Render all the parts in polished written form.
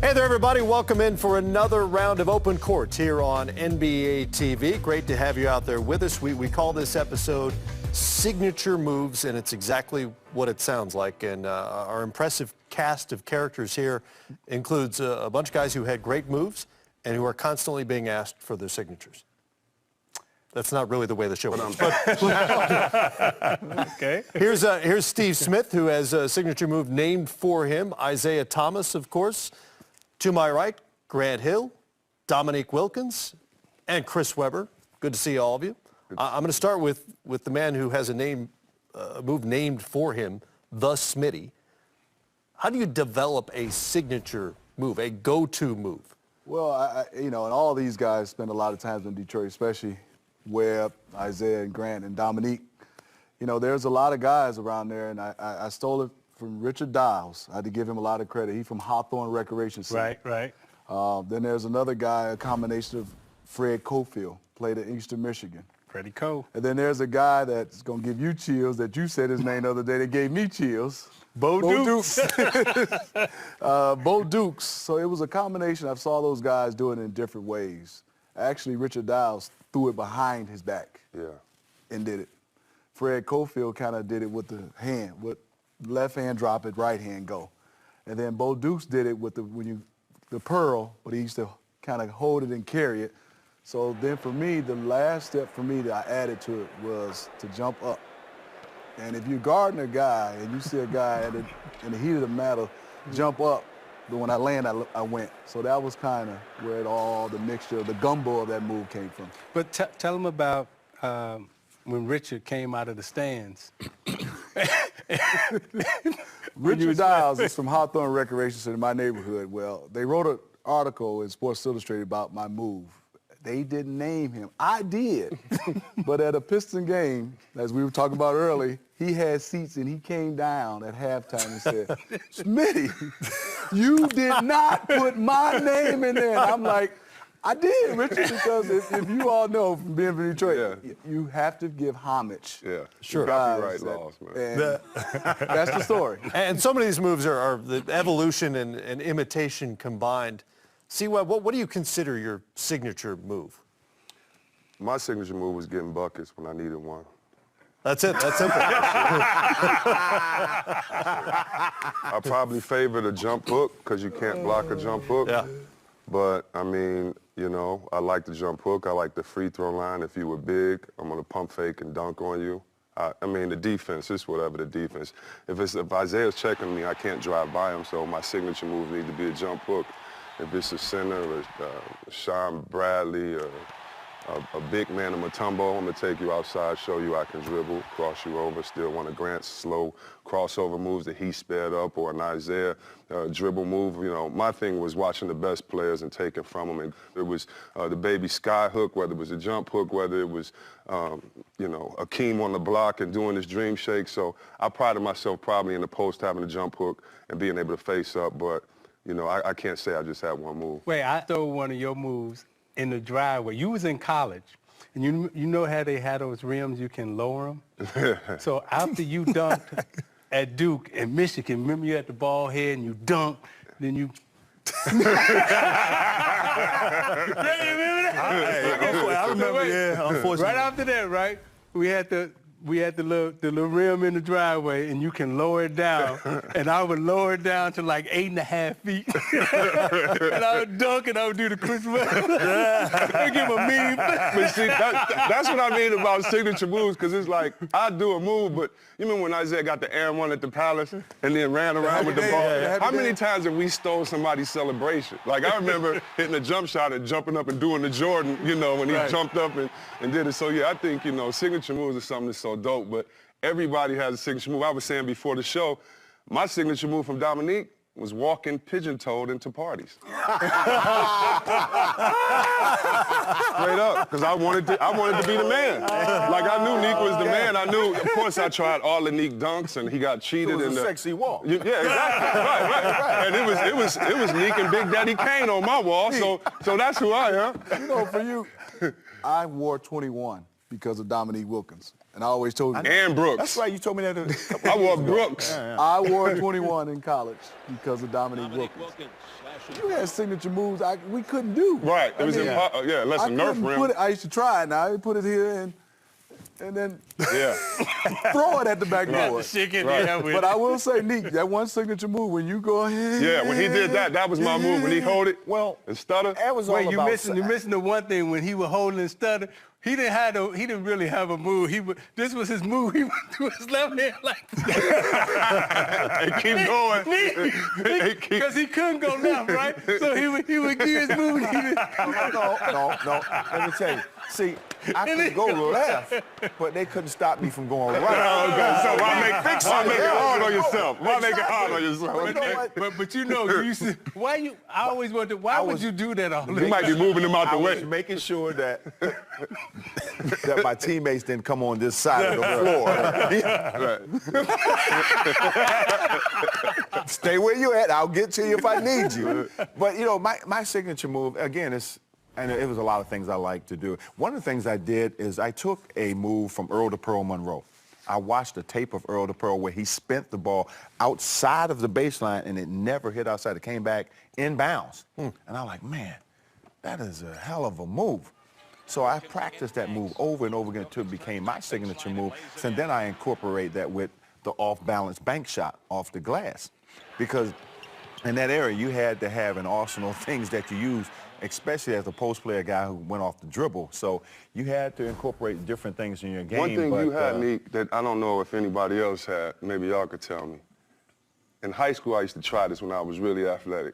Hey there, everybody. Welcome in for another round of Open Court here on NBA TV. Great to have you out there with us. We call this episode Signature Moves, and it's exactly what it sounds like. And our impressive cast of characters here includes a bunch of guys who had great moves and who are constantly being asked for their signatures. That's not really the way the show works. Okay. Here's Steve Smith, who has a signature move named for him. Isaiah Thomas, of course. To my right, Grant Hill, Dominique Wilkins, and Chris Webber. Good to see all of you. I'm going to start with the man who has a move named for him, the Smitty. How do you develop a signature move, a go-to move? Well, and all these guys spend a lot of time in Detroit, especially Webb, Isaiah, and Grant, and Dominique. There's a lot of guys around there, and I stole it from Richard Dials. I had to give him a lot of credit. He's from Hawthorne Recreation Center. Right. Then there's another guy, a combination of Fred Cofield, played at Eastern Michigan. Pretty cool. And then there's a guy that's going to give you chills that you said his name the other day that gave me chills. Bo Dukes. Bo Dukes. So it was a combination. I saw those guys doing it in different ways. Actually, Richard Dials threw it behind his back and did it. Fred Cofield kind of did it with the hand, with left hand drop it, right hand go. And then Bo Dukes did it with the pearl, but he used to kind of hold it and carry it. So then for me, the last step for me that I added to it was to jump up. And if you're guarding a guy and you see a guy in the heat of the matter jump up, but when I land, I went. So that was kind of where the mixture, the gumbo of that move came from. But tell them about when Richard came out of the stands. Richard Dials is from Hawthorne Recreation Center in my neighborhood. Well, they wrote an article in Sports Illustrated about my move. They didn't name him. I did. But at a Piston game, as we were talking about early, he had seats and he came down at halftime and said, Smitty, you did not put my name in there. And I'm like, I did, Richard, because if you all know from being from Detroit, you have to give homage. Yeah, sure. Copyright laws, man. That's the story. And some of these moves are the evolution and imitation combined. C-Web, what do you consider your signature move? My signature move was getting buckets when I needed one. That's it. That's simple. I probably favor the jump hook because you can't block a jump hook. Yeah. But, I mean, I like the jump hook. I like the free throw line. If you were big, I'm going to pump fake and dunk on you. I mean, the defense, it's whatever the defense. If Isaiah's checking me, I can't drive by him, so my signature move needs to be a jump hook. If it's a center or Sean Bradley or a big man in Mutombo, I'm going to take you outside, show you I can dribble, cross you over, still one of Grant's slow crossover moves that he sped up, or an Isaiah dribble move. My thing was watching the best players and taking from them. And it was the baby sky hook, whether it was a jump hook, whether it was, Akeem on the block and doing his dream shake. So I prided myself probably in the post having a jump hook and being able to face up, but I can't say I just had one move. Wait, I stole one of your moves in the driveway. You was in college, and you know how they had those rims, you can lower them? So after you dunked at Duke in Michigan, remember you had the ball head and you dunked, then you... I remember, unfortunately. Right after that, right, we had the little rim in the driveway, and you can lower it down. And I would lower it down to like 8.5 feet. And I would dunk and I would do the Chris Webber. I give him a meme. But see, that's what I mean about signature moves, because it's like, I do a move, but you remember when Isaiah got the air one at the Palace and then ran around with the ball? How many times have we stole somebody's celebration? Like, I remember hitting a jump shot and jumping up and doing the Jordan, when he jumped up and did it. So, yeah, I think, signature moves is something that's so dope, but everybody has a signature move. I was saying before the show, my signature move from Dominique was walking pigeon-toed into parties. Straight up, because I wanted to be the man. Like, I knew Neek was the man. I knew, of course, I tried all the Neek dunks, and he got cheated. It was a sexy wall. Yeah, exactly. right. And it was Neek and Big Daddy Kane on my wall, so that's who I am. For you, I wore 21 because of Dominique Wilkins. And I always told you. And Brooks. That's right. You told me that. I wore Brooks. I wore 21 in college because of Dominique Wilkins. You had signature moves we couldn't do. Right. It was impossible. Yeah, unless a Nerf rim. I used to try it now. I put it here and then Yeah. throw it at the backboard. But I will say, Neek, that one signature move when you go ahead. Yeah, when he did that was my move. When he hold it and stutter. That was all Wait, about. you're missing the one thing when he was holding and stutter. He didn't really have a move. This was his move. He went to his left hand like And keep going. because he couldn't go left, right? So he would give his move. No. Let me tell you. See, I could go left, but they couldn't stop me from going right. Okay, so why make it hard on yourself? Why make it hard on yourself? You know what? But you know, you used to, I always wondered, why would you do that all the You time? might be moving him out I the was way. making sure that that my teammates didn't come on this side of the floor. Stay where you at. I'll get to you if I need you. But, you know, my signature move, again, and it was a lot of things I like to do. One of the things I did is I took a move from Earl to Pearl Monroe. I watched a tape of Earl to Pearl where he spent the ball outside of the baseline and it never hit outside. It came back in bounds. And I'm like, man, that is a hell of a move. So I practiced that move over and over again until it became my signature move. And then I incorporate that with the off-balance bank shot off the glass. Because in that area, you had to have an arsenal of things that you use, especially as a post player guy who went off the dribble. So you had to incorporate different things in your game. One thing you had, Neek, that I don't know if anybody else had, maybe y'all could tell me. In high school, I used to try this when I was really athletic.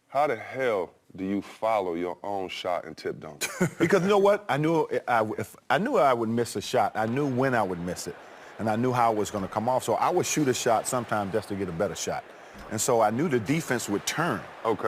How the hell do you follow your own shot and tip dunk? Because you know what? I knew I would miss a shot. I knew when I would miss it. And I knew how it was going to come off. So I would shoot a shot sometimes just to get a better shot. And so I knew the defense would turn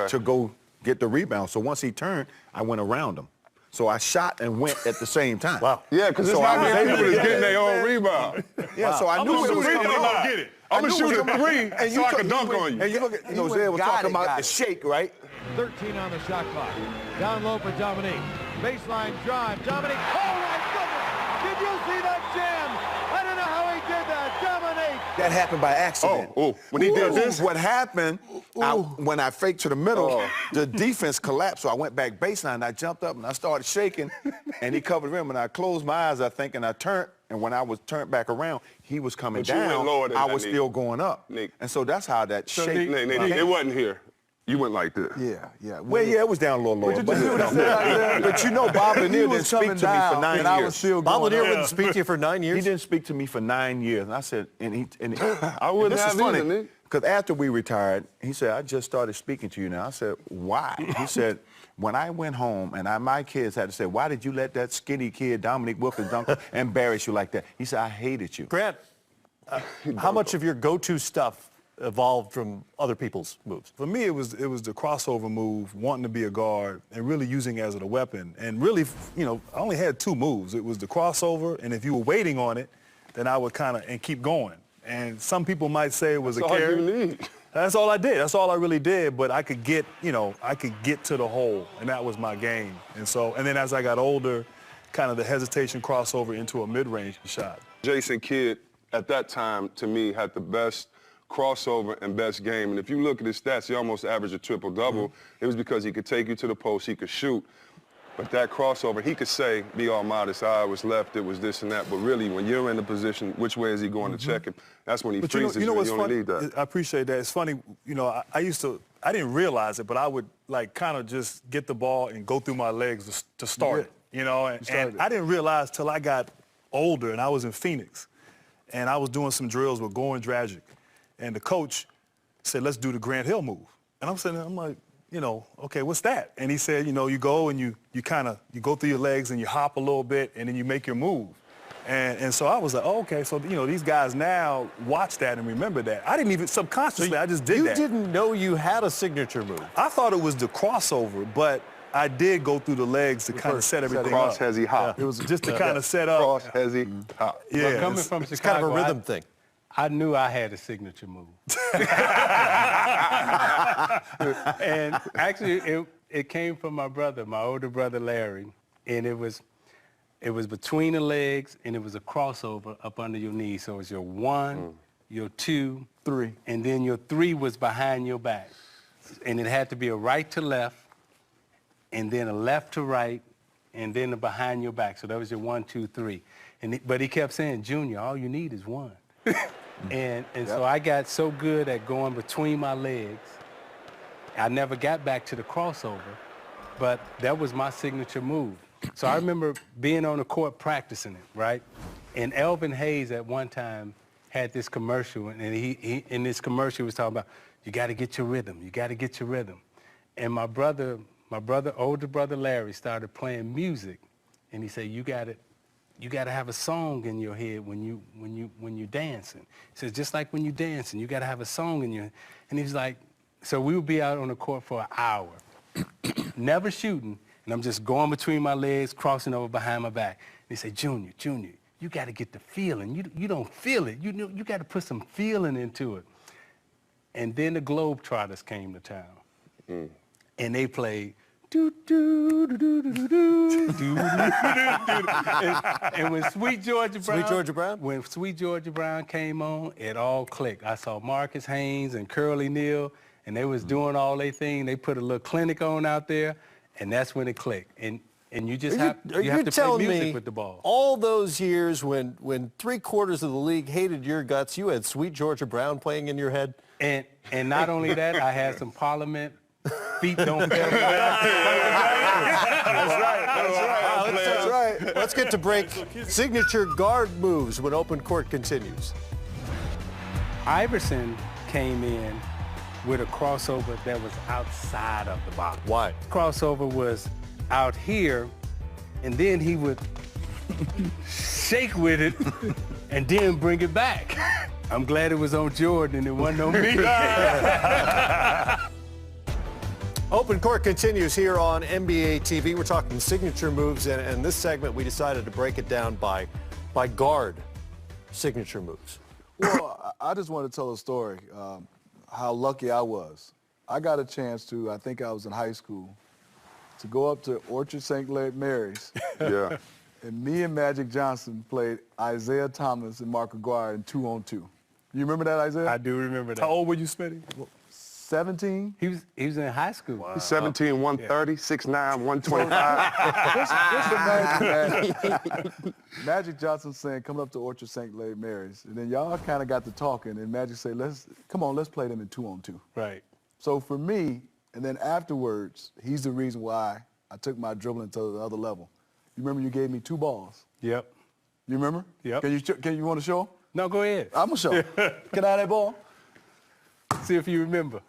to go get the rebound. So once he turned, I went around him. So I shot and went at the same time. Wow. Yeah, because it's So not I was many able people to that's getting get their own rebound. Yeah, so I knew it was coming off. I'm going to shoot a three And so I can dunk on you. And you look at, Zed was talking about the shake, right? 13 on the shot clock. Down low for Dominique. Baseline drive. Dominique. Oh, my goodness. Did you see that jam? I don't know how he did that. Dominique. That happened by accident. When he did this? What happened, when I faked to the middle, the defense collapsed. So I went back baseline. I jumped up and I started shaking, and he covered the rim. And I closed my eyes, I think, and I turned. And when I was turned back around, he was coming But you went down. lower than I that, was Nick. still going up. Nick. And so that's how that shake. Nick, it wasn't here. You went like this. Yeah. Well, yeah, it was down a little lower. But you know, Bob Lanier didn't speak to me for 9 years. And I was still Bob going Lanier up. wouldn't speak to you for 9 years? He didn't speak to me for 9 years. And I said, I wouldn't this have is funny, either, Nick. because after we retired, he said, I just started speaking to you now. I said, why? He said, when I went home and my kids had to say, why did you let that skinny kid, Dominique Wilkins, dunk embarrass you like that? He said, I hated you. Grant, how much of your go-to stuff evolved from other people's moves? For me, it was the crossover move, wanting to be a guard and really using it as a weapon. And really, you know, I only had two moves. It was the crossover, and if you were waiting on it, then I would and keep going. And some people might say it was That's a all carry. you need. That's all I did. That's all I really did. But I could get to the hole, and that was my game. And then as I got older, kind of the hesitation crossover into a mid-range shot. Jason Kidd, at that time, to me, had the best crossover and best game. And if you look at his stats, he almost averaged a triple-double. It was because he could take you to the post, he could shoot. But that crossover, he could say, be all modest, I was left, it was this and that. But really, when you're in the position, which way is he going to check him? That's when he But freezes you know what's you only funny? need that. I appreciate that. It's funny, you know, I didn't realize it, but I would kind of just get the ball and go through my legs to start it, you know, and I didn't realize till I got older and I was in Phoenix and I was doing some drills with Goran Dragic, and the coach said, let's do the Grant Hill move. And I'm like, you know, okay, what's that? And he said, you know, you go and you go through your legs and you hop a little bit and then you make your move. And so I was like, oh, okay, so, you know, these guys now watch that and remember that. I didn't even, subconsciously, I just did that. You didn't know you had a signature move. I thought it was the crossover, but I did go through the legs to kind of set everything Cross up. hezzy hop. It was just to kind of set up. Cross hezzy hop. Yeah, Coming from It's Chicago, kind of a rhythm thing. I knew I had a signature move. And actually, it came from my brother, my older brother, Larry. And it was, It was between the legs, and it was a crossover up under your knee. So it was your 1, your 2, 3, and then your 3 was behind your back. And it had to be a right to left, and then a left to right, and then a behind your back. So that was your 1, 2, 3. But he kept saying, Junior, all you need is 1. and so I got so good at going between my legs, I never got back to the crossover, but that was my signature move. So I remember being on the court practicing it, right? And Elvin Hayes at one time had this commercial, and he in this commercial was talking about, you got to get your rhythm, you got to get your rhythm. And my older brother Larry started playing music, and he said, you got to have a song in your head when you're dancing. He says, just like when you're dancing, you got to have a song in your head. And he's like, so we would be out on the court for an hour, never shooting, and I'm just going between my legs, crossing over behind my back. And he said, Junior, you got to get the feeling. You don't feel it. You got to put some feeling into it. And then the Globetrotters came to town, and they played do do do do do do do do. And when Sweet Georgia Brown, when Sweet Georgia Brown came on, it all clicked. I saw Marcus Haynes and Curly Neal, and they was doing all their thing. They put a little clinic on out there, and that's when it clicked. And you just have to play music with the ball. All those years when 3/4 of the league hated your guts, you had Sweet Georgia Brown playing in your head? And not only that, I had some Parliament, feet don't fail. That's right. Let's get to break. Signature guard moves when open court continues. Iverson came in with a crossover that was outside of the box. Why? Crossover was out here, and then he would shake with it and then bring it back. I'm glad it was on Jordan and it wasn't on me. Open court continues here on NBA TV. We're talking signature moves, and in this segment we decided to break it down by guard signature moves. Well, I just want to tell a story, how lucky I was. I got a chance to, I think I was in high school, to go up to Orchard St. Mary's. Yeah. And me and Magic Johnson played Isaiah Thomas and Mark Aguirre in 2-on-2. You remember that, Isaiah? I do remember that. How old were you, Smitty? 17. He was in high school. Wow. He's 17, 130, 6'9", 125. Just imagine Magic Johnson saying, come up to Orchard St. Mary's. And then y'all kind of got to talking, and Magic said, let's play them in 2-on-2. Right. So for me, and then afterwards, he's the reason why I took my dribbling to the other level. You remember you gave me 2 balls? Yep. You remember? Yep. Can you want to show? No, go ahead. I'm going to show. Can I have that ball? See if you remember.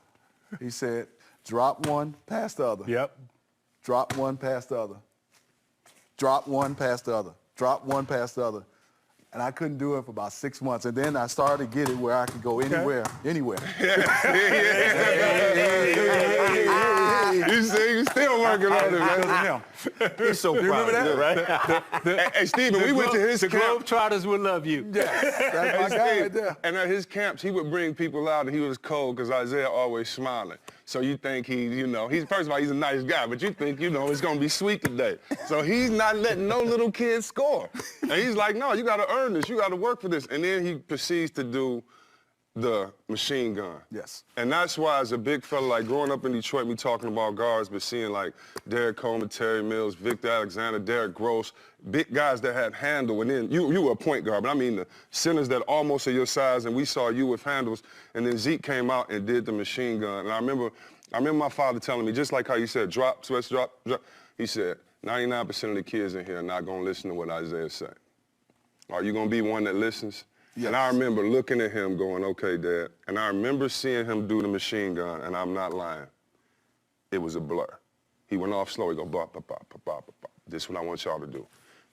He said, drop one, pass the other. Yep. Drop one, pass the other. Drop one, pass the other. Drop one, pass the other. And I couldn't do it for about 6 months. And then I started to get it where I could go anywhere. You see, you still working on it, man. He's so proud. You remember that, right? Hey, Stephen, we went to his camp. The Globetrotters will love you. Yes, that's my guy right there. And at his camps, he would bring people out, and he was cold because Isaiah always smiling. So you think he's first of all, he's a nice guy, but you think, it's going to be sweet today. So he's not letting no little kid score. And he's like, no, you got to earn this. You got to work for this. And then he proceeds to do the machine gun. Yes. And that's why as a big fella, like growing up in Detroit, me talking about guards, but seeing like Derek Coleman, Terry Mills, Victor Alexander, Derrick Gross, big guys that had handle. And then you were a point guard, but I mean the centers that almost are your size, and we saw you with handles. And then Zeke came out and did the machine gun. And I remember my father telling me, just like how you said, drop, sweats, drop. He said, 99% of the kids in here are not going to listen to what Isaiah said. Are you going to be one that listens? Yes. And I remember looking at him going, okay, Dad. And I remember seeing him do the machine gun, and I'm not lying. It was a blur. He went off slow. He go, bop, bop, bop, bop, bop, bop. This is what I want y'all to do.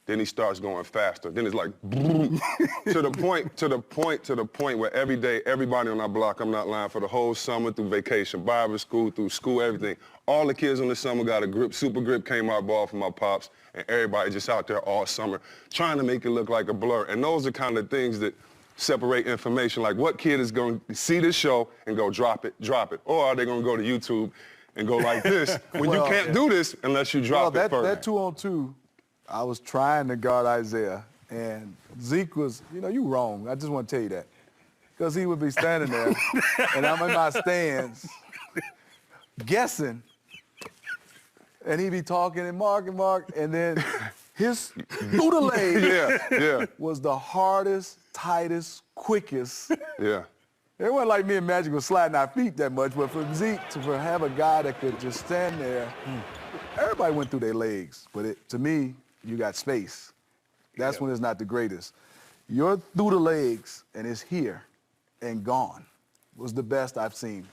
Then he starts going faster. Then it's like, to the point where every day, everybody on our block, I'm not lying, for the whole summer, through vacation, Bible school, through school, everything, all the kids on the summer got a grip. Super Grip came out ball from my pops, and everybody just out there all summer trying to make it look like a blur. And those are kind of things that separate information, like what kid is going to see this show and go drop it, or are they going to go to YouTube and go like this when you can't do this unless you drop it first. That 2-on-2, I was trying to guard Isaiah, and Zeke was, you wrong. I just want to tell you that. Because he would be standing there, and I'm in my stands, guessing, and he'd be talking and Mark, and then his through the leg was the hardest, tightest, quickest. Yeah. It wasn't like me and Magic was sliding our feet that much, but for Zeke to have a guy that could just stand there, everybody went through their legs, but to me, you got space. That's when it's not the greatest. You're through the legs, and it's here and gone. Was the best I've seen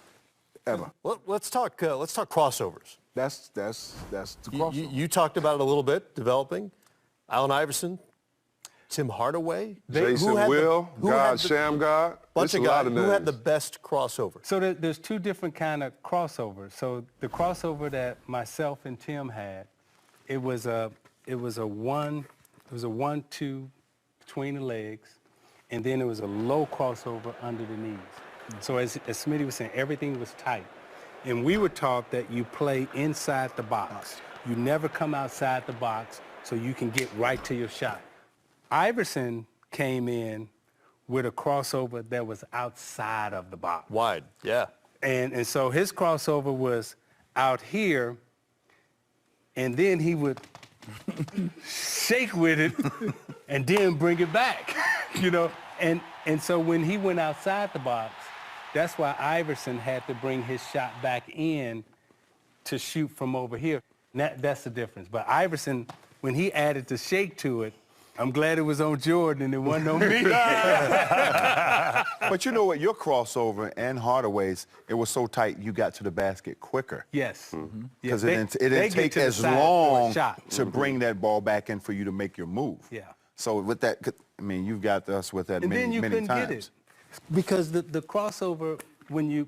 ever. Well, let's talk crossovers. That's the crossover. You talked about it a little bit, developing. Allen Iverson, Tim Hardaway. Jason Will, God, Sham God. Bunch of guys. Who had the best crossover? So there's two different kind of crossovers. So the crossover that myself and Tim had, it was a 1-2 between the legs, and then it was a low crossover under the knees. So as Smitty was saying, everything was tight. And we were taught that you play inside the box. You never come outside the box so you can get right to your shot. Iverson came in with a crossover that was outside of the box. Wide, yeah. And so his crossover was out here, and then he would shake with it and then bring it back, And so when he went outside the box, that's why Iverson had to bring his shot back in to shoot from over here. That's the difference. But Iverson, when he added the shake to it, I'm glad it was on Jordan and it wasn't on me. But you know what? Your crossover and Hardaway's, it was so tight you got to the basket quicker. Yes. Because Yes, it didn't take as long to Mm-hmm. bring that ball back in for you to make your move. Yeah. So with that, I mean, you've got us with that And many, then you many couldn't times. get it. Because the crossover, when you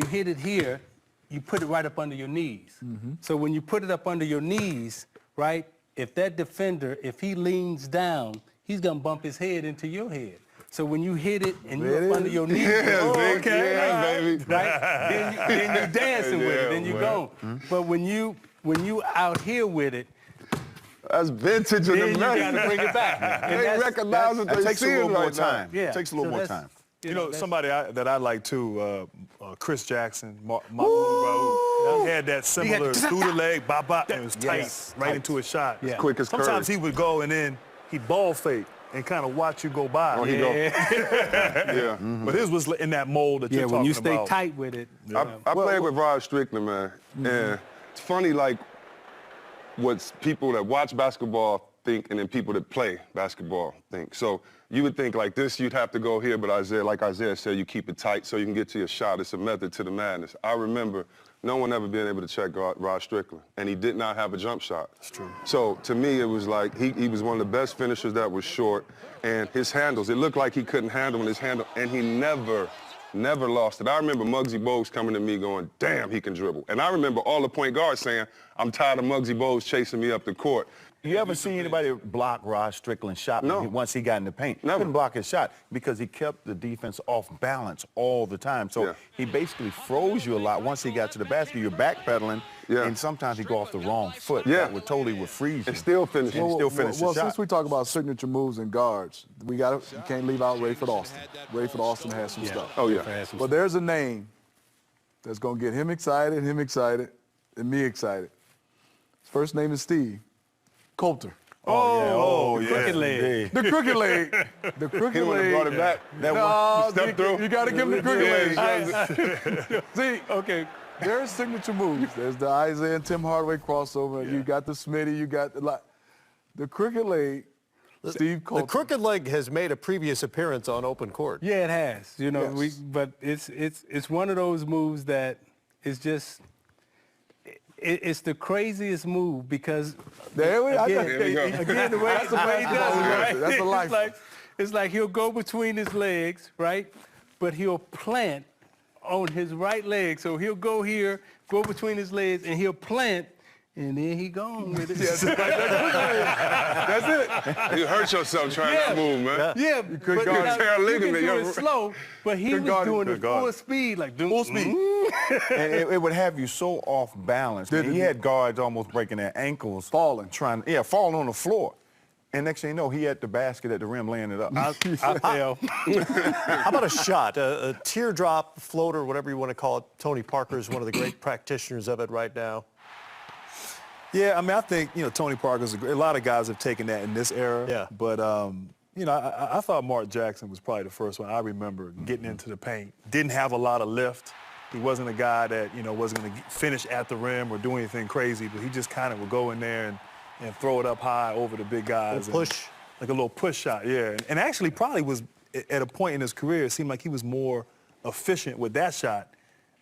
hit it here, you put it right up under your knees. So when you put it up under your knees, right, if that defender, if he leans down, he's going to bump his head into your head. So when you hit it and you're up under your knees, baby. right, then you're dancing with it, then you go. But when you out here with it, That's vintage in then the you got man. to bring it back. And They that's- recognize what That they takes a see little more right now. time. Yeah. It takes a little So more that's- time. You know, that's- somebody that I like too, Chris Jackson, Raul, had that similar through the leg, bop, bop, and it was tight, Yes. right into a shot. Yeah. Quick as Sometimes curve. he would go and then he'd ball fake and kind of watch you go by. Oh, he go. Yeah. But his was in that mold that Yeah, you're when talking you stay about. tight with it. I played with Rod Strickland, man. And it's funny, like, what people that watch basketball think and then people that play basketball think. So you would think like this, you'd have to go here, but like Isaiah said, you keep it tight so you can get to your shot. It's a method to the madness. I remember no one ever being able to check Rod Strickland, and he did not have a jump shot. That's true. So to me, it was like he was one of the best finishers that was short, and his handles, it looked like he couldn't handle his handle, and he never lost it. I remember Muggsy Bogues coming to me going, damn, he can dribble. And I remember all the point guards saying, I'm tired of Muggsy Bogues chasing me up the court. You ever seen anybody block Rod Strickland's shot No. once he got in the paint? Never. Couldn't block his shot because he kept the defense off balance all the time. So Yeah. he basically froze you a lot. Once he got to the basket, you're backpedaling, Yeah. and sometimes he go off the wrong foot. Yeah. That would totally freeze you. And still finish. And still finish the Well, shot. since we talk about signature moves and guards, you can't leave out Rayford Austin. Rayford Austin has some stuff. Oh, yeah. But there's a name that's going to get him excited, and me excited. His first name is Steve Coulter. Oh, yeah. Crooked leg. The crooked leg. The crooked He leg. would have brought it back. That No, Step through. you got to give him the crooked Yeah, leg. See, okay, there's signature moves. There's the Isaiah and Tim Hardaway crossover. You got the Smitty. You got the crooked leg. Steve Coulter. The crooked leg has made a previous appearance on open court. Yeah, it has. Yes. But it's one of those moves that is just it's the craziest move because There we go. again the way he does it, right? That's a life. It's like he'll go between his legs, right? But he'll plant on his right leg. So he'll go here, go between his legs, and he'll plant, and then he gone with it. That's it. You hurt yourself trying that move, man. Yeah, could but guard now, it. Tear a you can ligament, do yo. it slow, but he was guard it. doing it Could guard full it. speed, like Full speed. and it would have you so off balance. Man, he had guards almost breaking their ankles. Falling. Falling on the floor. And next thing you know, he had the basket at the rim laying it up. I fell. How about a shot, a teardrop floater, whatever you want to call it? Tony Parker is one of the great practitioners of it right now. Yeah, I mean, I think, Tony Parker's a lot of guys have taken that in this era. Yeah. But, I thought Mark Jackson was probably the first one I remember getting into the paint. Didn't have a lot of lift. He wasn't a guy that, wasn't going to finish at the rim or do anything crazy, but he just kind of would go in there and throw it up high over the big guys. A push. Like a little push shot, yeah. And actually probably was, at a point in his career, it seemed like he was more efficient with that shot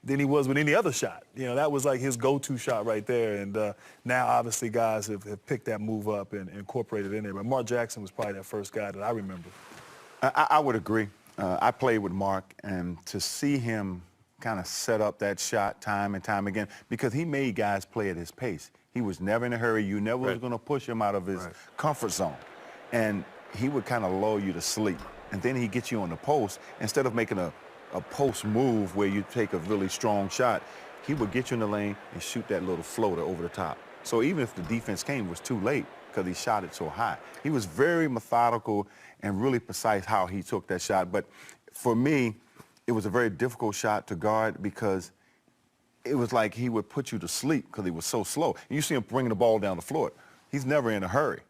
than he was with any other shot. That was like his go-to shot right there. And now, obviously, guys have picked that move up and incorporated it in there. But Mark Jackson was probably that first guy that I remember. I would agree. I played with Mark, and to see him kind of set up that shot time and time again, because he made guys play at his pace. He was never in a hurry. You never was going to push him out of his comfort zone. And he would kind of lull you to sleep. And then he'd get you on the post. Instead of making a post move where you take a really strong shot, he would get you in the lane and shoot that little floater over the top. So even if the defense came, it was too late because he shot it so high. He was very methodical and really precise how he took that shot. But for me, it was a very difficult shot to guard because it was like he would put you to sleep because he was so slow. And you see him bringing the ball down the floor. He's never in a hurry,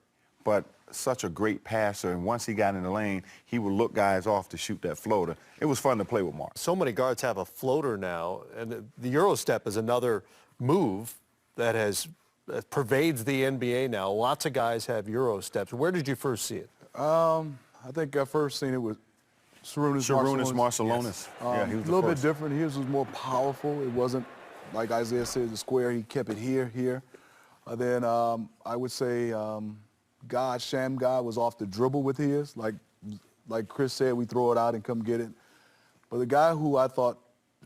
but such a great passer. And once he got in the lane, he would look guys off to shoot that floater. It was fun to play with Mark. So many guards have a floater now, and the Euro step is another move that pervades the NBA now. Lots of guys have Euro steps. Where did you first see it? I think I first seen it with Sarunas Marciulionis. Yeah, he was a little bit different. His was more powerful. It wasn't, like Isaiah said, the square. He kept it here. Then I would say Sham God was off the dribble with his. Like Chris said, we throw it out and come get it. But the guy who I thought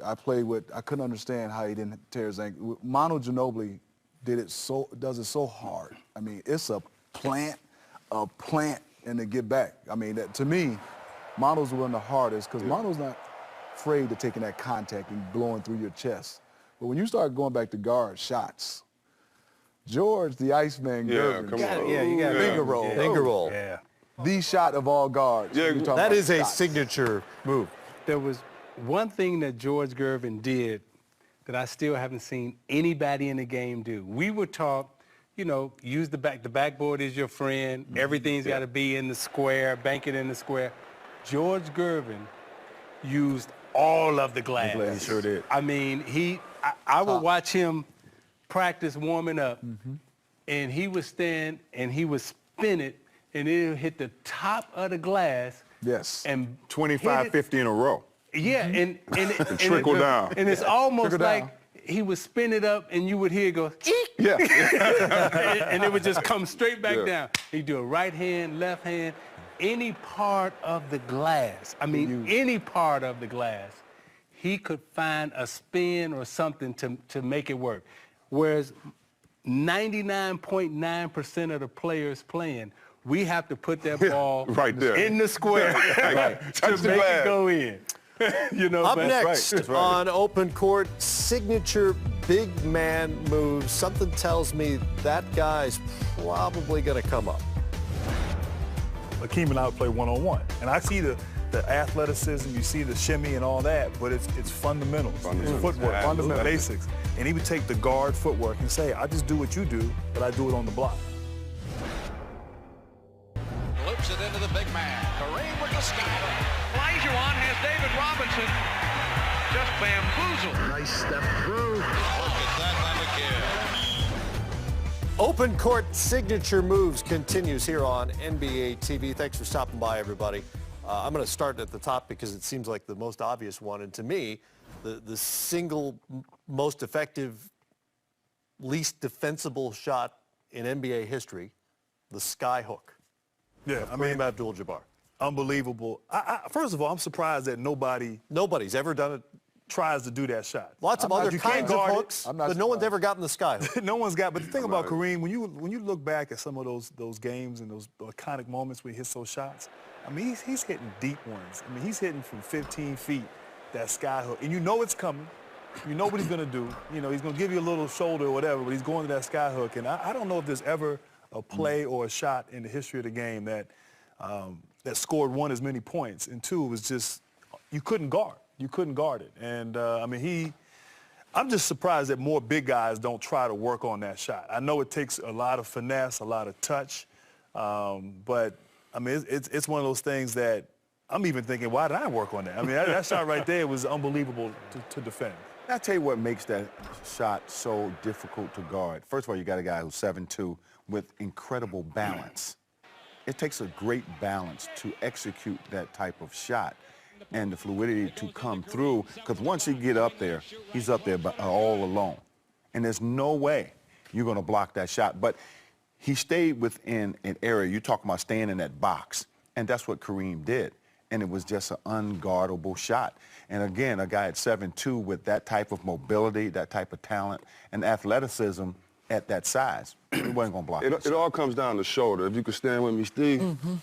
I played with, I couldn't understand how he didn't tear his ankle. Manu Ginobili does it so hard. I mean, it's a plant, and to get back. I mean, to me, Manu's one of the hardest because Manu's not afraid of taking that contact and blowing through your chest. But when you start going back to guard shots, George, the Iceman Gervin. You got finger roll. Finger roll. Yeah. The shot of all guards. Yeah, That is a signature move. There was one thing that George Gervin did that I still haven't seen anybody in the game do. We would talk, use the backboard is your friend. Everything's got to be in the square, bank it in the square. George Gervin used all of the glass. He sure did. I mean, I would watch him practice warming up, and he would stand and he would spin it, and it would hit the top of the glass. Yes. And 25, 50 in a row. Yeah, and trickle down. And it's almost Trickle like down. he would spin it up, and you would hear it go, eek, Yeah. and it would just come straight back down. He'd do a right hand, left hand, any part of the glass. I mean, any part of the glass. He could find a spin or something to make it work. Whereas 99.9% of the players playing, we have to put that ball right there in the square to make it go in. Up next on Open Court, signature big man moves. Something tells me that guy's probably going to come up. Akeem and I would play one-on-one. And I see the athleticism, you see the shimmy and all that, but it's fundamentals. It's footwork, fundamental basics. And he would take the guard footwork and say, I just do what you do, but I do it on the block. Loops it into the big man. Kareem with the skyhook. Olajuwon has David Robinson just bamboozled. Nice step through. Look at that again. Open Court signature moves continues here on NBA TV. Thanks for stopping by, everybody. I'm going to start at the top because it seems like the most obvious one. And to me, the single most effective, least defensible shot in NBA history, the sky hook. Yeah, I Kareem mean, Abdul-Jabbar. unbelievable. First of all, I'm surprised that Nobody's ever done it. tries to do that shot. Lots of other you can't kinds of guard it. hooks, I'm not but no one's surprised. ever gotten the sky hook. No one's got. But the thing about Kareem, when you look back at some of those games and those iconic moments where he hits those shots, I mean, he's hitting deep ones. I mean, he's hitting from 15 feet, that sky hook. And you know it's coming. you know what he's going to do. You know, he's going to give you a little shoulder or whatever, but he's going to that sky hook. And I don't know if there's ever a play or a shot in the history of the game that that scored, one, as many points, and two, was just, you couldn't guard. You couldn't guard it. And, I mean, I'm just surprised that more big guys don't try to work on that shot. I know it takes a lot of finesse, a lot of touch, but, I mean, it's one of those things that I'm even thinking, why did I work on that? I mean, that shot right there was unbelievable to defend. I'll tell you what makes that shot so difficult to guard. First of all, you got a guy who's 7'2" with incredible balance. It takes a great balance to execute that type of shot and the fluidity to come through, because once he get up there, he's up there all alone. And there's no way you're going to block that shot. But he stayed within an area. You're talking about staying in that box, and that's what Kareem did. And it was just an unguardable shot. And again, a guy at 7'2" with that type of mobility, that type of talent, and athleticism at that size, he wasn't going to block it. It all comes down to shoulder. If you could stand with me, Steve. Mm-hmm.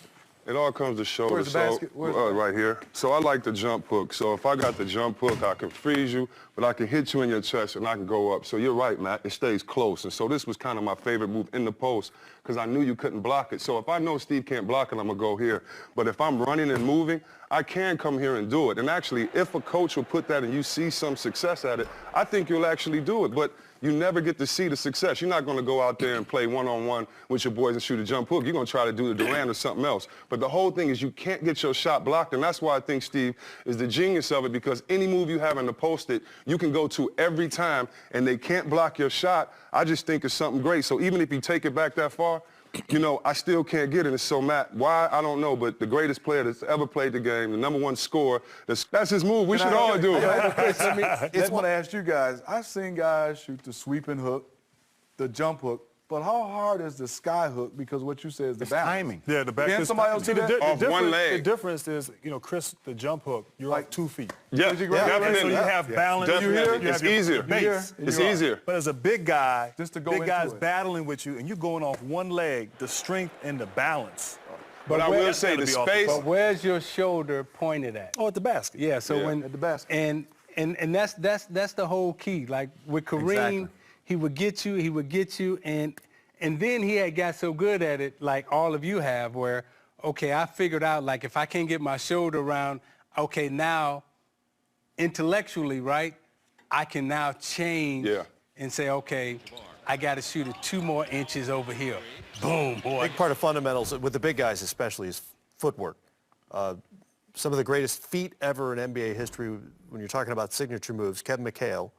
It all comes to shoulder. Where's the basket? Where's the right here. So I like the jump hook. So if I got the jump hook, I can freeze you, but I can hit you in your chest and I can go up. So you're right, Matt. It stays close. And so this was kind of my favorite move in the post because I knew you couldn't block it. So if I know Steve can't block it, I'm going to go here. But if I'm running and moving, I can come here and do it. And actually, if a coach will put that and you see some success at it, I think you'll actually do it. But you never get to see the success. You're not going to go out there and play one-on-one with your boys and shoot a jump hook. You're going to try to do the Durant or something else. But the whole thing is you can't get your shot blocked, and that's why I think Steve is the genius of it, because any move you have in the post it, you can go to every time, and they can't block your shot. I just think it's something great. So even if you take it back that far, you know, I still can't get it. And so, Matt, why, I don't know, but the greatest player that's ever played the game, the #1 scorer, that's his move. We should all do it. I want to ask you guys, I've seen guys shoot the sweeping hook, the jump hook, but how hard is the sky hook? Because what you said is the balance. Timing. Yeah, the back. Can somebody else do that? Off one leg. The difference is, you know, Chris, the jump hook, you're like 2 feet. Yeah, Yeah, definitely. So you have balance. Definitely. You It's have your easier. base. It's easier. But as a big guy, Just to go big into guy's it. battling with you, and you're going off one leg, the strength and the balance. But I will that's say gotta the be off the space. But where's your shoulder pointed at? Oh, at the basket. Yeah, so Yeah. when At the basket. and that's the whole key. Like with Kareem, Exactly. he would get you, and then he had got so good at it, like all of you have, where okay, I figured out like if I can't get my shoulder around, okay, now intellectually, right, I can now change and say, okay, I got to shoot it 2 more inches over here. Boom, boy. Big part of fundamentals, with the big guys especially, is footwork. Some of the greatest feet ever in NBA history, when you're talking about signature moves, Kevin McHale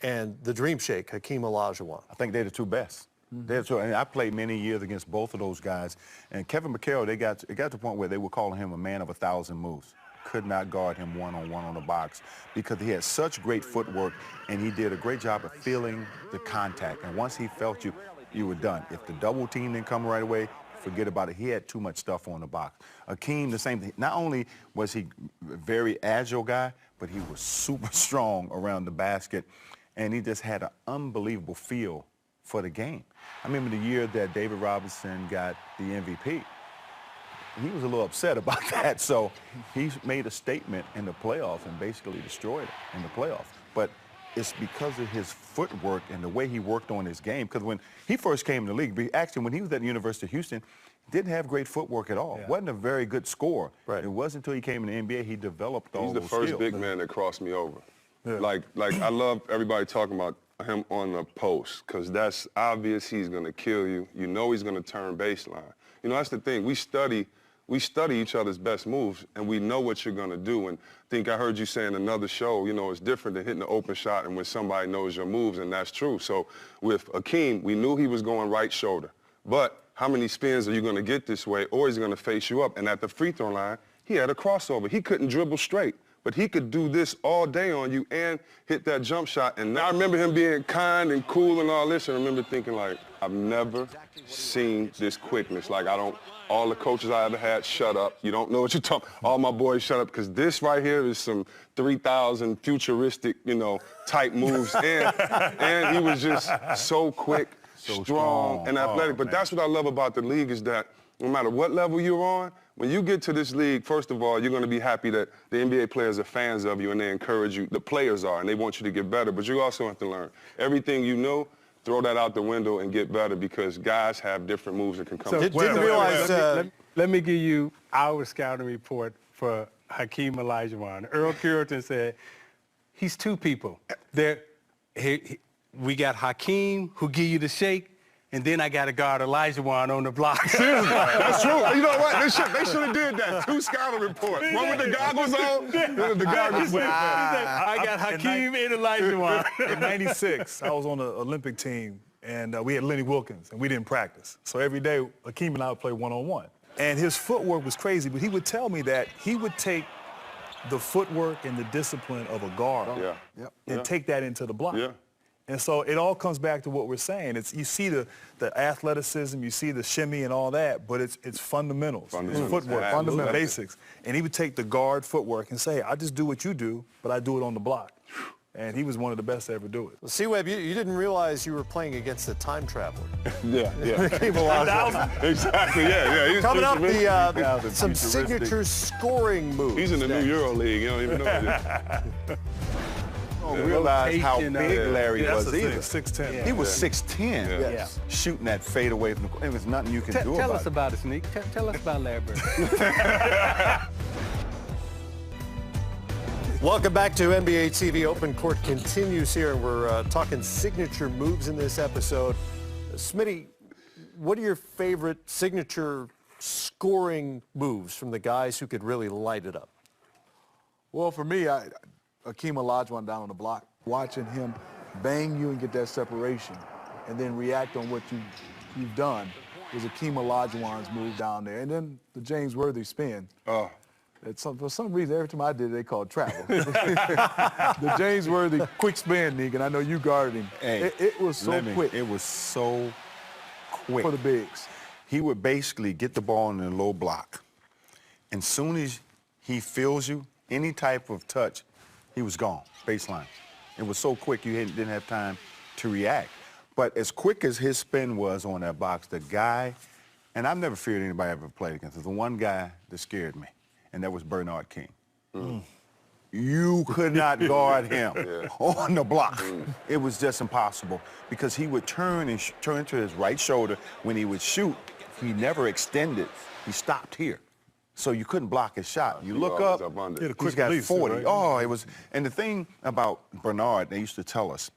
and the Dream Shake, Hakeem Olajuwon. I think they're the two best. They're the two, and I played many years against both of those guys. And Kevin McHale, it got to the point where they were calling him a man of 1,000 moves. Could not guard him one-on-one on the box because he had such great footwork, and he did a great job of feeling the contact. And once he felt you, you were done. If the double team didn't come right away, forget about it. He had too much stuff on the box. Hakeem, the same thing. Not only was he a very agile guy, but he was super strong around the basket, and he just had an unbelievable feel for the game. I remember the year that David Robinson got the MVP. He was a little upset about that, so he made a statement in the playoffs and basically destroyed it in the playoffs. But it's because of his footwork and the way he worked on his game. Because when he first came in the league, actually when he was at the University of Houston, didn't have great footwork at all. Wasn't a very good scorer. Right. It wasn't until he came in the NBA he developed all He's the those first skills. big man that crossed me over. Like I love everybody talking about him on the post because that's obvious he's going to kill you. You know he's going to turn baseline. You know, that's the thing. We study each other's best moves, and we know what you're going to do. And I think I heard you say in another show, you know, it's different than hitting the open shot and when somebody knows your moves, and that's true. So with Hakeem, we knew he was going right shoulder. But how many spins are you going to get this way, or is he going to face you up? And at the free throw line, he had a crossover. He couldn't dribble straight, but he could do this all day on you and hit that jump shot. And I remember him being kind and cool and all this, and I remember thinking, like, I've never seen this quickness. Like, all the coaches I ever had, shut up. You don't know what you're talking. All my boys, shut up, because this right here is some 3,000 futuristic, you know, type moves. And he was just so quick, strong, and athletic. But that's what I love about the league is that no matter what level you're on, When you get to this league, first of all, you're going to be happy that the NBA players are fans of you and they encourage you. The players are, and they want you to get better. But you also have to learn everything you know. Throw that out the window and get better because guys have different moves that can come. So, Didn't realize. let me give you our scouting report for Hakeem Olajuwon. Earl Cureton said he's two people. We got Hakeem, who give you the shake, and then I got to guard Olajuwon on the block. Seriously, that's true. You know what? They should have did that. 2 scouting reports. One with the goggles on, then the goggles. I got Hakeem and Olajuwon. In '96, I was on the Olympic team, and we had Lenny Wilkins, and we didn't practice. So every day, Hakeem and I would play one-on-one. And his footwork was crazy, but he would tell me that he would take the footwork and the discipline of a guard and take that into the block. Yeah. And so it all comes back to what we're saying. You see the athleticism, you see the shimmy and all that, but it's fundamentals. It's footwork, fundamental basics. And he would take the guard footwork and say, I just do what you do, but I do it on the block. And he was one of the best to ever do it. Well, C-Web, you didn't realize you were playing against a time traveler. Yeah. Hakeem Olajuwon. Exactly, yeah. He's Coming up, some futuristic. signature scoring moves. He's in the new Euro League. You don't even know that. I don't realize how big Larry That's was the thing, either. 6'10". He was 6'10", Yes. shooting that fade away from the court. There was nothing you could do Tell about us it. about it, Sneak. Tell us about Larry Bird. Welcome back to NBA TV. Open Court continues here, and we're talking signature moves in this episode. Smitty, what are your favorite signature scoring moves from the guys who could really light it up? Well, for me, Hakeem Olajuwon down on the block, watching him bang you and get that separation and then react on what you've done was Hakeem Olajuwon's move down there. And then the James Worthy spin. For some reason, every time I did it, they called travel. The James Worthy quick spin, Negan. I know you guarded him. Hey, it was so quick. It was so quick. For the bigs. He would basically get the ball in the low block. And soon as he feels you, any type of touch, he was gone, baseline. It was so quick you didn't have time to react. But as quick as his spin was on that box, the guy, and I've never feared anybody I ever played against, there's the one guy that scared me, and that was Bernard King. You could not guard him on the block. It was just impossible because he would turn to his right shoulder. When he would shoot, he never extended. He stopped here. So you couldn't block his shot. You look up, he's got 40. Oh, it was, and the thing about Bernard, they used to tell us,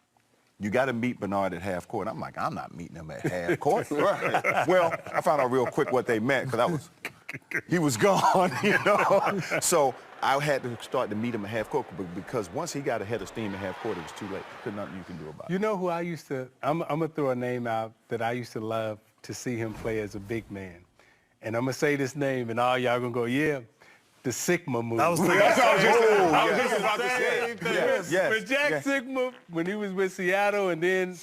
you got to meet Bernard at half court. I'm like, I'm not meeting him at half court. Well, I found out real quick what they meant because he was gone, you know. So I had to start to meet him at half court because once he got ahead of steam at half court, it was too late. There's nothing you can do about it. You know who I used to, I'm going to throw a name out that I used to love to see him play as a big man. And I'm going to say this name, and all y'all going to go, yeah, the Sigma move. I was thinking, I was just about to say. Yes. But Jack Sigma, when he was with Seattle and then,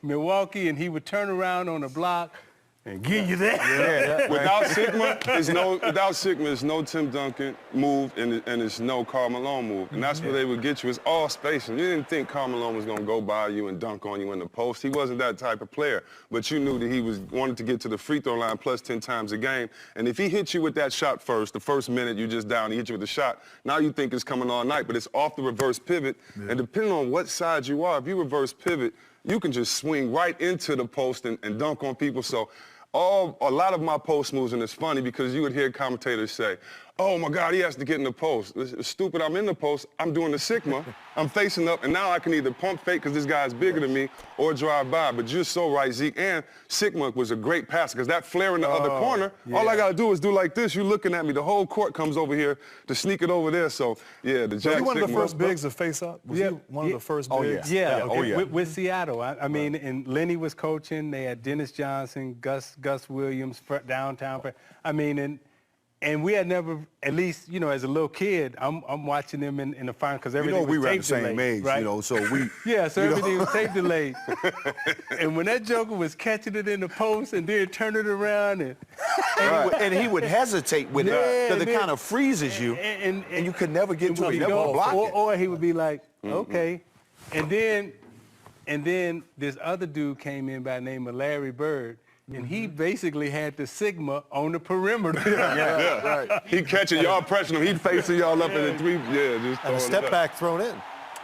Milwaukee, and he would turn around on the block and give you that. Without Sigma, it's no Tim Duncan move and it's no Karl Malone move. And that's where they would get you. It's all spacing. You didn't think Karl Malone was going to go by you and dunk on you in the post. He wasn't that type of player. But you knew that he wanted to get to the free throw line plus 10 times a game. And if he hit you with that shot first, the first minute you just down, he hit you with the shot, now you think it's coming all night. But it's off the reverse pivot. And depending on what side you are, if you reverse pivot, you can just swing right into the post and dunk on people. So a lot of my post moves, and it's funny because you would hear commentators say, oh my God, he has to get in the post. It's stupid, I'm in the post, I'm doing the Sigma, I'm facing up, and now I can either pump fake because this guy's bigger than me or drive by. But you're so right, Zeke. And Sigma was a great passer because that flare in the other corner, all I got to do is do like this. You're looking at me, the whole court comes over here to sneak it over there. So, yeah, the Jack Was he one of the Sigma. first bigs to face up? Was he one of the first bigs? Yeah, okay. with Seattle. I mean, and Lenny was coaching. They had Dennis Johnson, Gus Williams, downtown. I mean, and we had never, at least, as a little kid, I'm watching them in the final because everything we was were at tape the same delayed, age, right? so we... Yeah, so everything was tape delayed. And when that joker was catching it in the post and then turn it around and he would hesitate with it because it kind of freezes you, and you could never get to it, never block it. Or he would be like, okay. And then this other dude came in by the name of Larry Bird. and he basically had the Sigma on the perimeter. Right. He catching y'all, pressing him. He facing y'all up in the three. Yeah, just And a throwing it step up. back thrown in.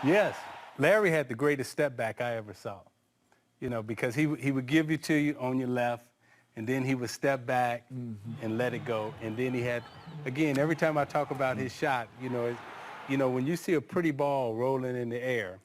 Yes. Larry had the greatest step back I ever saw. You know, because he would give it to you on your left, and then he would step back and let it go. And then he had, again, every time I talk about his shot, you know, when you see a pretty ball rolling in the air,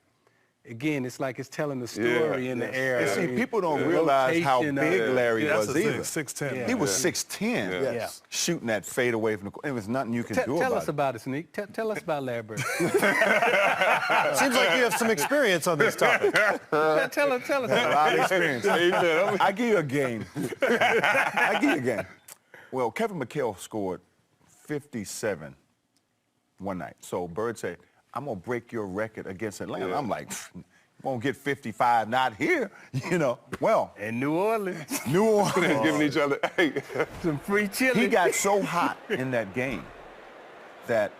again, it's like it's telling the story in the air. And I see, mean, people don't the realize how rotation big of- Larry Yeah, was that's the thing, either. 6'10". Yeah. He was 6'10", Yes. shooting that fade away from the court. There was nothing you can do Tell about us it. about it, Sneak. Tell us about Larry Bird. Seems like you have some experience on this topic. tell us A about lot it. of experience. I give you a game. I give you a game. Well, Kevin McHale scored 57 one night. So Bird said, I'm going to break your record against Atlanta. I'm like, you won't get 55, not here, you know. Well, In New Orleans, New Orleans. Giving each other. Hey. some free chili. He got so hot in that game that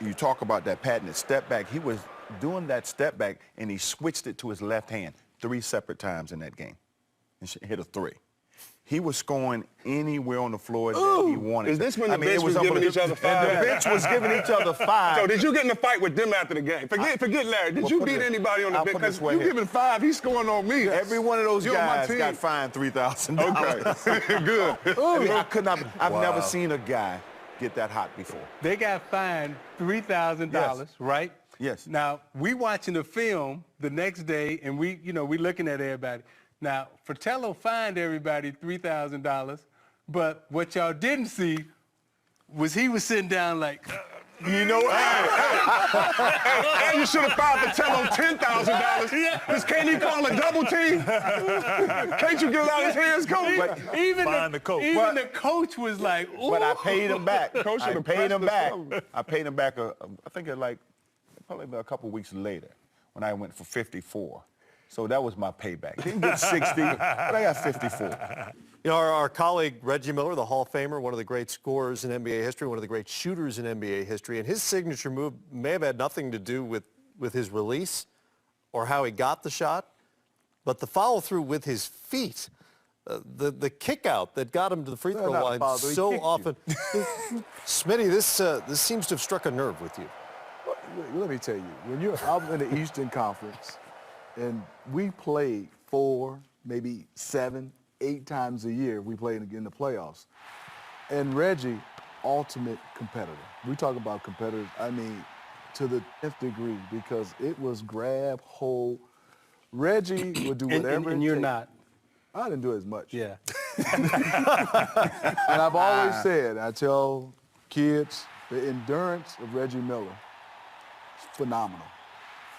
you talk about that patented step back. He was doing that step back, and he switched it to his left hand 3 separate times in that game and hit a 3. He was scoring anywhere on the floor that he wanted. Is this when the I mean, bench it was giving unbelievable. each other five? And the bench was giving each other 5. So did you get in a fight with them after the game? Forget Larry. Did Well, you put beat it- anybody on the I'll bench? put it Because this way you here. giving 5, he's scoring on me. Every one of those You're on my guys team. got fined $3,000. Okay, good. I mean, I could not. I've never seen a guy get that hot before. They got fined $3,000, Yes. right? Yes. Now, we watching the film the next day, and we looking at everybody. Now, Fratello fined everybody $3,000, but what y'all didn't see was he was sitting down like, You know, And you should have filed Fratello $10,000. Because can't he call a double team? Can't you get it out of his hands, coach? even Find the coach. Even the coach was like, ooh. but I paid him back. Coach I should've paid him pressed back. or something. I paid him back. I think probably a couple weeks later when I went for 54. So that was my payback. Didn't get 60, but I got 54. You know, our colleague Reggie Miller, the Hall of Famer, one of the great scorers in NBA history, one of the great shooters in NBA history, and his signature move may have had nothing to do with his release or how he got the shot, but the follow-through with his feet, the kick out that got him to the free throw not line follow-through, he so kicked you. often. Smitty, this seems to have struck a nerve with you. Let me tell you, when you're out in the Eastern Conference, and we played 4, maybe 7, 8 times a year, we played in the playoffs. And Reggie, ultimate competitor. We talk about competitors, I mean, to the 10th degree, because it was grab, hold. Reggie would do whatever and it you're takes. not. I didn't do as much. Yeah. And I've always said, I tell kids, the endurance of Reggie Miller is phenomenal.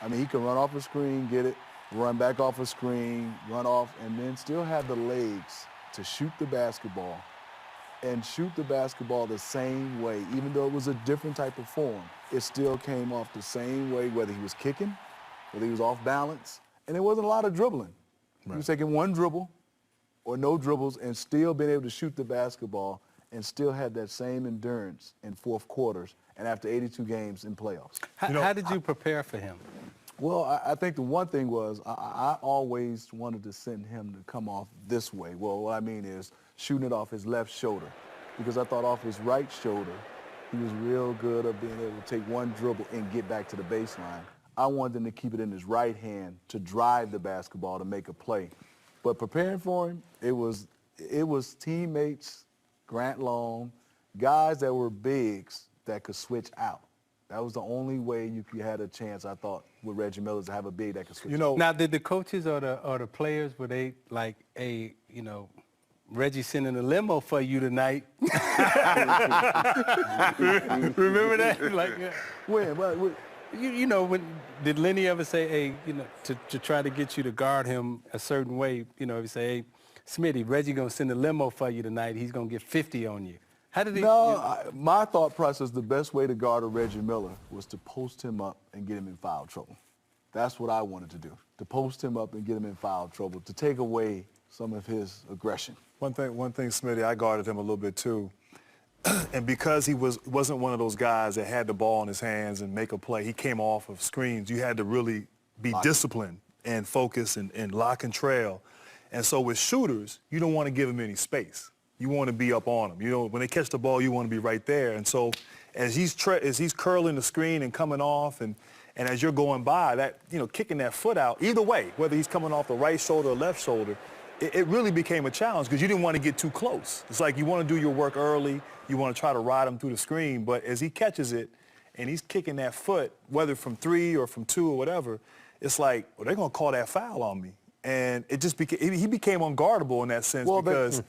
I mean, he can run off a screen, get it, run back off a screen, run off, and then still have the legs to shoot the basketball and shoot the basketball the same way. Even though it was a different type of form, it still came off the same way, whether he was kicking, whether he was off balance, and there wasn't a lot of dribbling. He was taking one dribble or no dribbles and still being able to shoot the basketball and still had that same endurance in fourth quarters and after 82 games in playoffs. How did you prepare for him? Well, I think the one thing was I always wanted to send him to come off this way. Well, what I mean is shooting it off his left shoulder, because I thought off his right shoulder, he was real good at being able to take one dribble and get back to the baseline. I wanted him to keep it in his right hand to drive the basketball to make a play. But preparing for him, it was teammates, Grant Long, guys that were bigs that could switch out. That was the only way you had a chance, I thought, with Reggie Miller, to have a big that could switch. You know, Now, did the coaches or the players, were they like, hey, Reggie sending a limo for you tonight? Remember that? Like, When? Well, when did Lenny ever say, hey, to try to get you to guard him a certain way, he say, hey, Smitty, Reggie gonna send a limo for you tonight. He's gonna get 50 on you. How did he? my thought process, the best way to guard a Reggie Miller was to post him up and get him in foul trouble. That's what I wanted to do, to post him up and get him in foul trouble, to take away some of his aggression. One thing, Smitty, I guarded him a little bit too. And because he wasn't one of those guys that had the ball in his hands and make a play, he came off of screens. You had to really be disciplined and focus and lock and trail. And so with shooters, you don't want to give them any space. You want to be up on them. You know, when they catch the ball, you want to be right there. And so as he's curling the screen and coming off, and as you're going by, that, you know, kicking that foot out, either way, whether he's coming off the right shoulder or left shoulder, it really became a challenge because you didn't want to get too close. It's like you want to do your work early. You want to try to ride him through the screen. But as he catches it and he's kicking that foot, whether from 3 or from 2 or whatever, it's like, well, they're going to call that foul on me. And it just he became unguardable in that sense because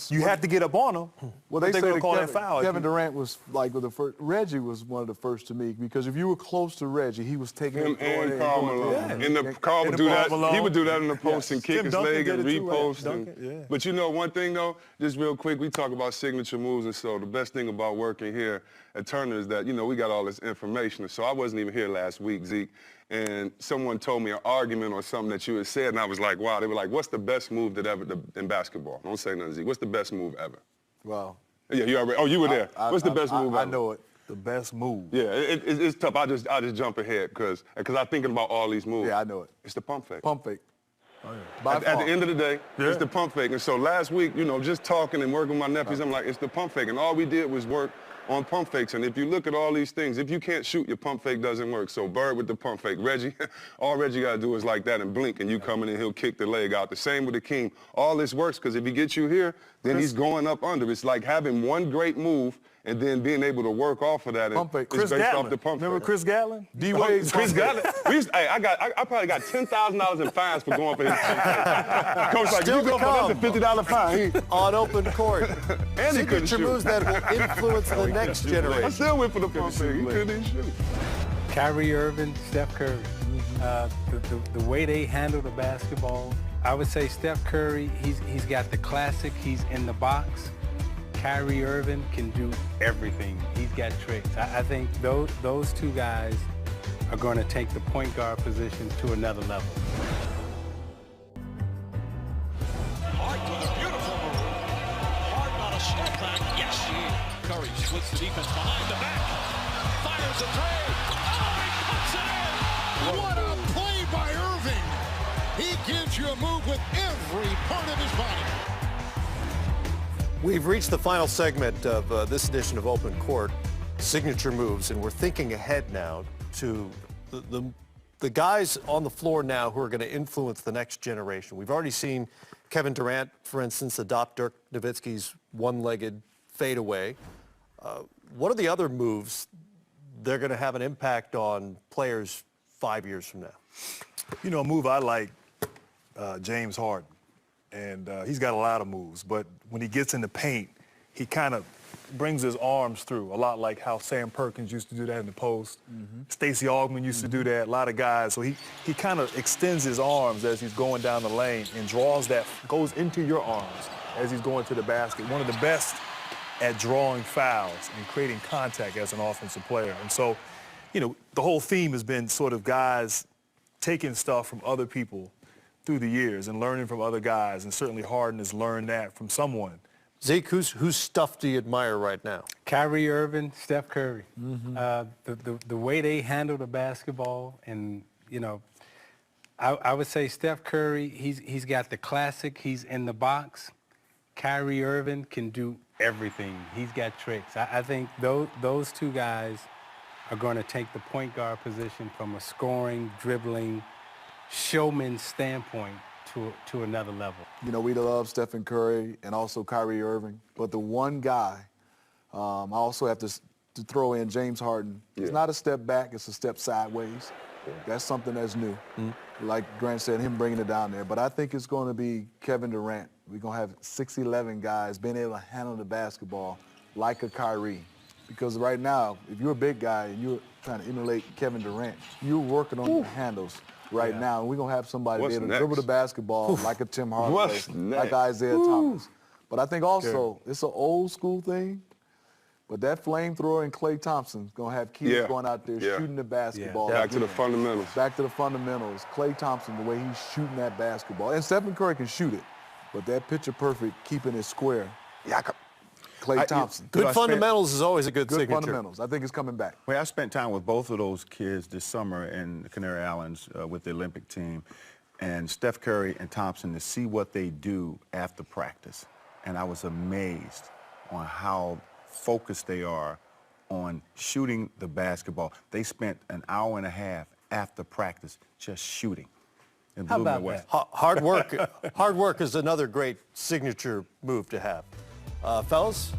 you had to get up on him. Well, they they're say going to that call that foul. Kevin Durant was like with the first. Reggie was one of the first to me because if you were close to Reggie, he was taking Him it and Karl Malone. Karl would do that. He would do that in the post and kick his leg and repost. But you know one thing though, just real quick, we talk about signature moves, and so the best thing about working here at Turner is that, you know, we got all this information. So I wasn't even here last week, Zeke, and someone told me an argument or something that you had said, and I was like, wow. They were like, what's the best move that ever in basketball? Don't say nothing, Zeke. What's the best move ever? Well. Yeah, you already. Oh, you were there. What's the best move ever? I know it. The best move. Yeah, it's tough. I just jump ahead because I'm thinking about all these moves. Yeah, I know it. It's the pump fake. Pump fake. Oh, yeah. At the end of the day, it's the pump fake. And so last week, you know, just talking and working with my nephews, I'm like, it's the pump fake. And all we did was work on pump fakes. And if you look at all these things, if you can't shoot, your pump fake doesn't work. So Bird with the pump fake. Reggie, all Reggie got to do is like that and blink, and you come in and he'll kick the leg out. The same with Akeem. All this works because if he gets you here, then he's going up under. It's like having one great move and then being able to work off of that. Pump fake. It's based off the pump Remember fake. Chris Gatlin? D-Wade's Chris Gatlin. I probably got $10,000 in fines for going for his pump fake. Coach like, Still if you go for that's a $50 fine. On open court. And he couldn't Signature shoot. moves that will influence the next I generation. still went for the pump fake. He couldn't even shoot. Kyrie Irving, Steph Curry. The way they handle the basketball, I would say Steph Curry, he's got the classic, he's in the box. Kyrie Irving can do everything. He's got tricks. I think those two guys are going to take the point guard position to another level. Hart with a beautiful move. Hart on a step back. Yes. Curry splits the defense behind the back. Fires a three. Oh, he puts it in. What a play by Irving. He gives you a move with every part of his body. We've reached the final segment of this edition of Open Court, Signature Moves, and we're thinking ahead now to the guys on the floor now who are going to influence the next generation. We've already seen Kevin Durant, for instance, adopt Dirk Nowitzki's one-legged fadeaway. What are the other moves they're going to have an impact on players 5 years from now? You know, a move I like, James Harden. And he's got a lot of moves, but when he gets in the paint, he kind of brings his arms through, a lot like how Sam Perkins used to do that in the post. Stacey Augmon used to do that, a lot of guys. So he kind of extends his arms as he's going down the lane and goes into your arms as he's going to the basket. One of the best at drawing fouls and creating contact as an offensive player. And so, you know, the whole theme has been sort of guys taking stuff from other people through the years and learning from other guys, and certainly Harden has learned that from someone. Zeke, whose stuff do you admire right now? Kyrie Irving, Steph Curry. The way they handle the basketball, and, you know, I would say Steph Curry, he's got the classic, he's in the box. Kyrie Irving can do everything. He's got tricks. I think those two guys are going to take the point guard position from a scoring, dribbling, showman standpoint to another level. You know, we love Stephen Curry and also Kyrie Irving, but the one guy, I also have to throw in James Harden. It's not a step back, it's a step sideways. That's something that's new. Like Grant said, him bringing it down there. But I think it's going to be Kevin Durant. We're going to have 6'11" guys being able to handle the basketball like a Kyrie. Because right now, if you're a big guy and you're trying to emulate Kevin Durant, you're working on your handles right now. And we're going to have somebody be able to dribble the basketball like a Tim Hardaway, like Isaiah Thomas. But I think also it's an old school thing, but that flamethrower and Klay Thompson is going to have kids going out there shooting the basketball. Back to the fundamentals. Back to the fundamentals. Klay Thompson, the way he's shooting that basketball. And Stephen Curry can shoot it, but that picture perfect, keeping it square. Klay Thompson. Good fundamentals is always a good signature. Good fundamentals. I think it's coming back. Well, I spent time with both of those kids this summer in the Canary Islands with the Olympic team. and Steph Curry and Thompson to see what they do after practice. And I was amazed on how focused they are on shooting the basketball. They spent an hour and a half after practice just shooting. It How blew me about away. that? Hard work. Hard work is another great signature move to have. Fellas?